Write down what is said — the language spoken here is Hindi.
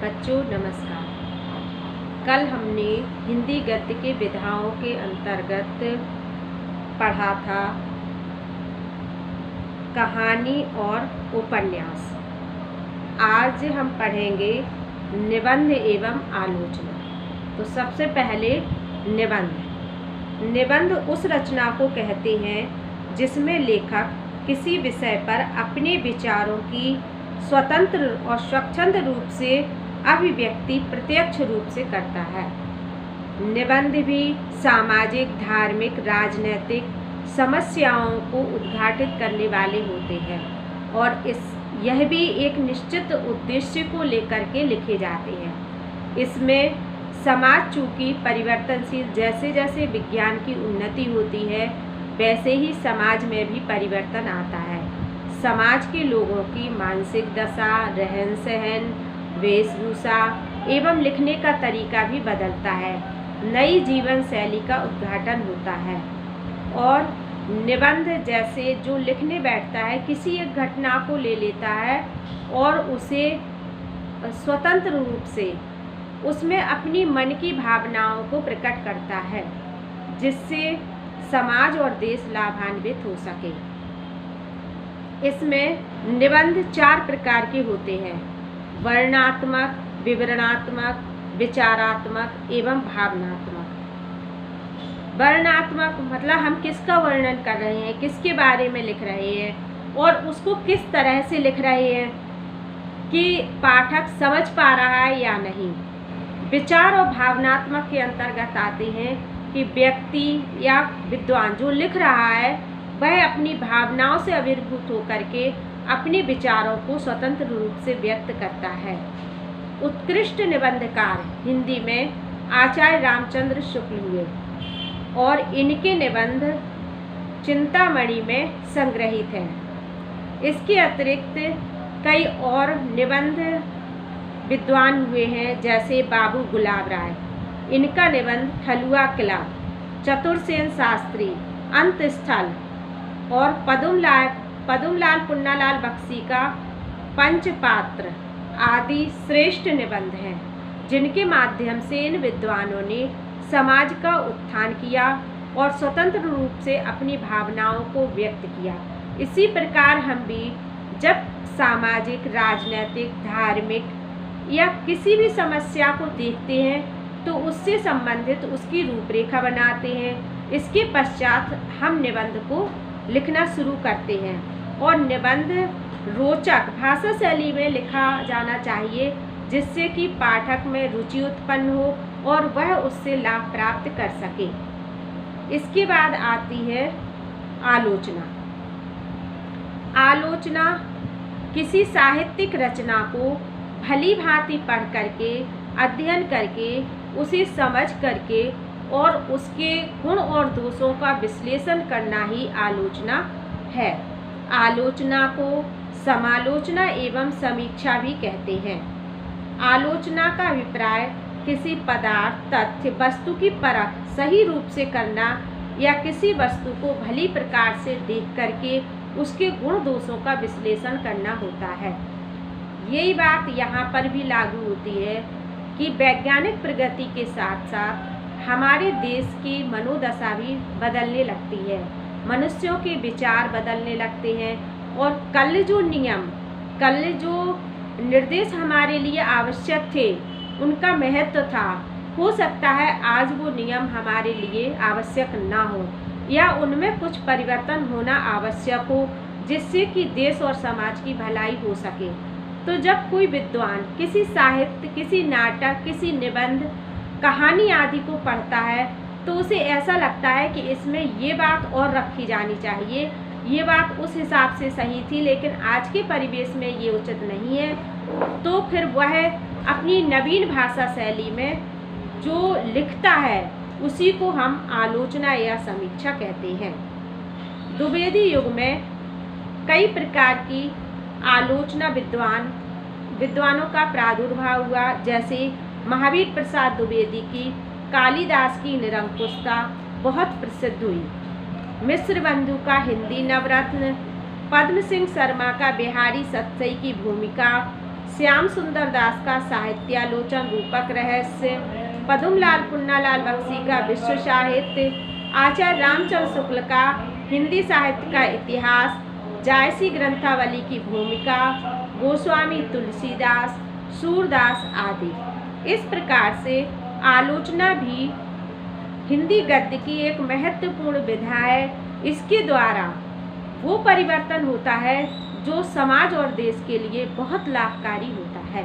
बच्चों नमस्कार। कल हमने हिंदी गद्य के विधाओं के अंतर्गत पढ़ा था कहानी और उपन्यास। आज हम पढ़ेंगे निबंध एवं आलोचना। तो सबसे पहले निबंध उस रचना को कहते हैं जिसमें लेखक किसी विषय पर अपने विचारों की स्वतंत्र और स्वच्छंद रूप से अभिव्यक्ति प्रत्यक्ष रूप से करता है। निबंध भी सामाजिक, धार्मिक, राजनैतिक समस्याओं को उद्घाटित करने वाले होते हैं और यह भी एक निश्चित उद्देश्य को लेकर के लिखे जाते हैं। इसमें समाज चूँकि परिवर्तनशील, जैसे जैसे विज्ञान की उन्नति होती है वैसे ही समाज में भी परिवर्तन आता है। समाज के लोगों की मानसिक दशा, रहन सहन, वेशभूषा एवं लिखने का तरीका भी बदलता है। नई जीवन शैली का उद्घाटन होता है और निबंध जैसे जो लिखने बैठता है किसी एक घटना को ले लेता है और उसे स्वतंत्र रूप से उसमें अपनी मन की भावनाओं को प्रकट करता है जिससे समाज और देश लाभान्वित हो सके। इसमें निबंध 4 प्रकार के होते हैं: वर्णनात्मक, विवरणात्मक, विचारात्मक एवं भावनात्मक। वर्णनात्मक मतलब हम किसका वर्णन कर रहे हैं, किसके बारे में लिख रहे हैं और उसको किस तरह से लिख रहे हैं कि पाठक समझ पा रहा है या नहीं। विचार और भावनात्मक के अंतर्गत आते हैं कि व्यक्ति या विद्वान जो लिख रहा है वह अपनी भावनाओं से अभिभूत होकर के अपने विचारों को स्वतंत्र रूप से व्यक्त करता है। उत्कृष्ट निबंधकार हिंदी में आचार्य रामचंद्र शुक्ल हुए और इनके निबंध चिंतामणि में संग्रहित हैं। इसके अतिरिक्त कई और निबंध विद्वान हुए हैं जैसे बाबू गुलाब राय, इनका निबंध ठलुआ किला, चतुरसेन शास्त्री, अंतस्थल और पदुमलाल पुन्नालाल बख्शी का पंचपात्र आदि श्रेष्ठ निबंध हैं जिनके माध्यम से इन विद्वानों ने समाज का उत्थान किया और स्वतंत्र रूप से अपनी भावनाओं को व्यक्त किया। इसी प्रकार हम भी जब सामाजिक, राजनैतिक, धार्मिक या किसी भी समस्या को देखते हैं तो उससे संबंधित उसकी रूपरेखा बनाते हैं। इसके पश्चात हम निबंध को लिखना शुरू करते हैं और निबंध रोचक भाषा शैली में लिखा जाना चाहिए जिससे कि पाठक में रुचि उत्पन्न हो और वह उससे लाभ प्राप्त कर सके। इसके बाद आती है आलोचना। आलोचना किसी साहित्यिक रचना को भली भांति पढ़ करके, अध्ययन करके, उसे समझ करके और उसके गुण और दोषों का विश्लेषण करना ही आलोचना है। आलोचना को समालोचना एवं समीक्षा भी कहते हैं। आलोचना का अभिप्राय किसी पदार्थ, तथ्य, वस्तु की परख सही रूप से करना या किसी वस्तु को भली प्रकार से देख करके उसके गुण दोषों का विश्लेषण करना होता है। यही बात यहाँ पर भी लागू होती है कि वैज्ञानिक प्रगति के साथ साथ हमारे देश की मनोदशा भी बदलने लगती है, मनुष्यों के विचार बदलने लगते हैं और कल जो निर्देश हमारे लिए आवश्यक थे उनका महत्व था, हो सकता है आज वो नियम हमारे लिए आवश्यक ना हो या उनमें कुछ परिवर्तन होना आवश्यक हो जिससे कि देश और समाज की भलाई हो सके। तो जब कोई विद्वान किसी साहित्य, किसी नाटक, किसी निबंध, कहानी आदि को पढ़ता है तो उसे ऐसा लगता है कि इसमें ये बात और रखी जानी चाहिए, ये बात उस हिसाब से सही थी लेकिन आज के परिवेश में ये उचित नहीं है, तो फिर वह अपनी नवीन भाषा शैली में जो लिखता है उसी को हम आलोचना या समीक्षा कहते हैं। द्विवेदी युग में कई प्रकार की आलोचना विद्वानों का प्रादुर्भाव हुआ, जैसे महावीर प्रसाद द्विवेदी की कालिदास की निरंकुशता बहुत प्रसिद्ध हुई। मिश्र बंधु का हिंदी नवरत्न, पद्म सिंह शर्मा का बिहारी सतसई की भूमिका, श्याम सुंदर दास का साहित्यालोचन रूपक रहस्य, पदुमलाल पुन्नालाल बख्शी का विश्व साहित्य, आचार्य रामचंद्र शुक्ल का हिंदी साहित्य का इतिहास, जायसी ग्रंथावली की भूमिका, गोस्वामी तुलसीदास, सूरदास आदि। इस प्रकार से आलोचना भी हिंदी गद्य की एक महत्वपूर्ण विधा है। इसके द्वारा वो परिवर्तन होता है जो समाज और देश के लिए बहुत लाभकारी होता है।